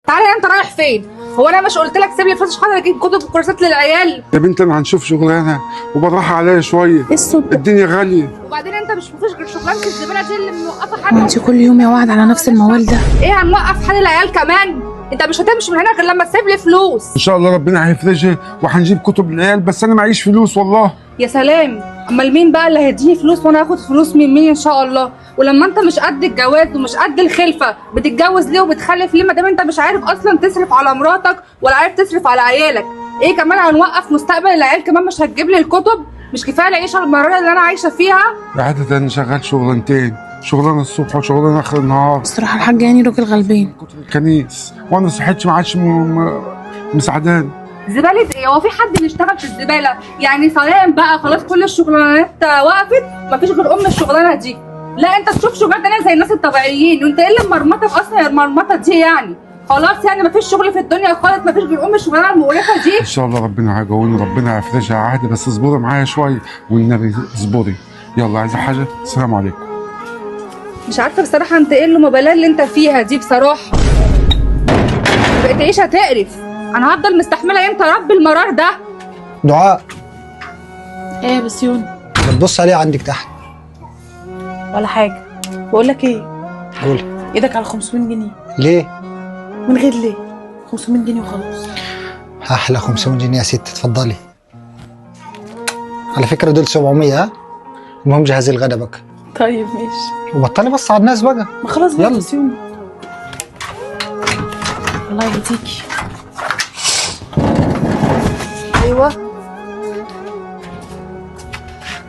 تعالى انت رايح فين؟ هو انا مش قلت لك سيب لي فلوس عشان اجيب كتب وكورسات للعيال؟ يا بنت انا هنشوف شغلانه وبالراحه عليا شويه. ايه الصوت ده؟ الدنيا غاليه. وبعدين انت مش مفيش غير شغلانه الزباله دي اللي موقفه حد؟ انت كل يوم يا وعد على نفس الموال ده. ايه هنوقف حال العيال كمان؟ انت مش هتمشي من هنا غير لما تسيب لي فلوس. ان شاء الله ربنا هيفرجها وهنجيب كتب للعيال، بس انا معيش فلوس والله. يا سلام، امال مين بقى اللي هيديني فلوس وانا هاخد فلوس من مين ان شاء الله؟ ولما انت مش قد الجواز ومش قد الخلفه بتتجوز ليه وبتخلف ليه ما دام انت مش عارف اصلا تصرف على مراتك ولا عارف تصرف على عيالك؟ ايه كمان هنوقف مستقبل العيال كمان مش هتجيب لي الكتب؟ مش كفايه العيشه المراره اللي انا عايشه فيها؟ عادة انا شغال شغلانتين، شغلانه الصبح وشغلانه اخر النهار. الصراحه الحاج يعني راجل غلبان. كتب الكنيس وانا صحتي ما عادش مساعداني. زباله ايه؟ هو في حد بيشتغل في الزباله؟ يعني سلام بقى، خلاص كل الشغلانات وقفت مفيش غير الشغلانه دي. لا انت تشوف شغلانه تانيه زي الناس الطبيعيين، وانت ايه اللي مرمطك اصلا يا المرمطه دي يعني؟ خلاص يعني مفيش شغل في الدنيا خالص، مفيش غير الشغلانه المقرفه دي. ان شاء الله ربنا هيجوني، ربنا هيفرجها عادي، بس اصبري معايا شويه والنبي اصبري. يلا عايزه حاجه؟ السلام عليكم. مش عارفه بصراحه انت ايه المبالاه اللي انت فيها دي بصراحه. بقيت عيشه تقرف. انا هفضل مستحمله امتى يا رب المرار ده؟ دعاء، ايه بس يون؟ بتبص عليه عندك تحت. ولا حاجه. بقول لك ايه؟ قولي. ايدك على 500 جنيه. ليه؟ من غير ليه؟ 500 جنيه وخلاص. احلى 500 جنيه يا ست، اتفضلي. على فكره دول 700. ها؟ المهم جهزي الغدا بقى. طيب ماشي. وبطلي بص على الناس بقى. ما خلاص بقى يلا. بس يون. الله يهديكي. ايوه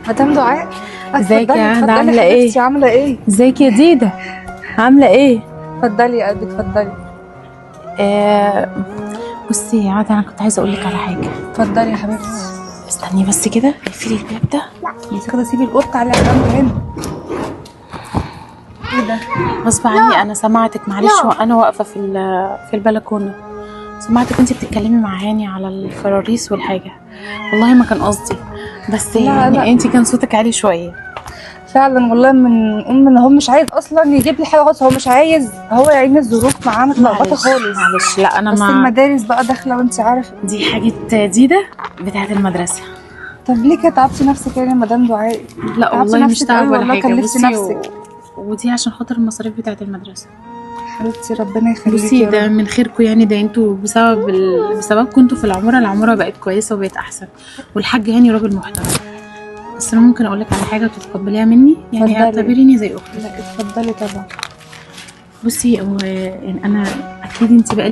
مدام دعاء، ازيك يا عهد؟ اتفضلي عامله ايه؟ حبيبتي، عامله ايه؟ ازيك يا ديده؟ عامله ايه؟ اتفضلي يا قلبي اتفضلي. بصي يا عهد، انا كنت عايزه اقول لك على حاجه. اتفضلي يا حبيبتي. استني بس كده، اقفلي الباب ده. انت كده سيبي القطه على جنب هنا. ايه ده؟ غصب عني انا سمعتك، معلش وانا واقفه في البلكونه. سمعتك انت بتتكلمي مع هاني على الفراريس والحاجه. والله ما كان قصدي، بس يعني انت كان صوتك عالي شويه. فعلا والله من ان هو مش عايز اصلا يجيب لي حاجه خالص، هو مش عايز، هو يا عيني الظروف معاه متلخبطه خالص. معلش لا انا بس المدارس بقى داخله وانت عارفه. دي حاجه جديده بتاعت المدرسه. طب ليه كده تعبتي نفسك يعني يا مدام دعاء؟ لا والله مش تعب ولا حاجه. كلفتي نفسك. ودي عشان خاطر المصاريف بتاعت المدرسه. حبيبتي ربنا يخليكي. بصي ده من خيركم يعني، ده انتوا بسببكم انتوا في العماره بقت كويسه وبقت احسن. والحاج هاني راجل محترم. بس انا ممكن اقول لك على حاجه تتقبليها مني، يعني اعتبريني زي اختي. لا اتفضلي طبعا. بصي هو يعني انا اكيد انت بقى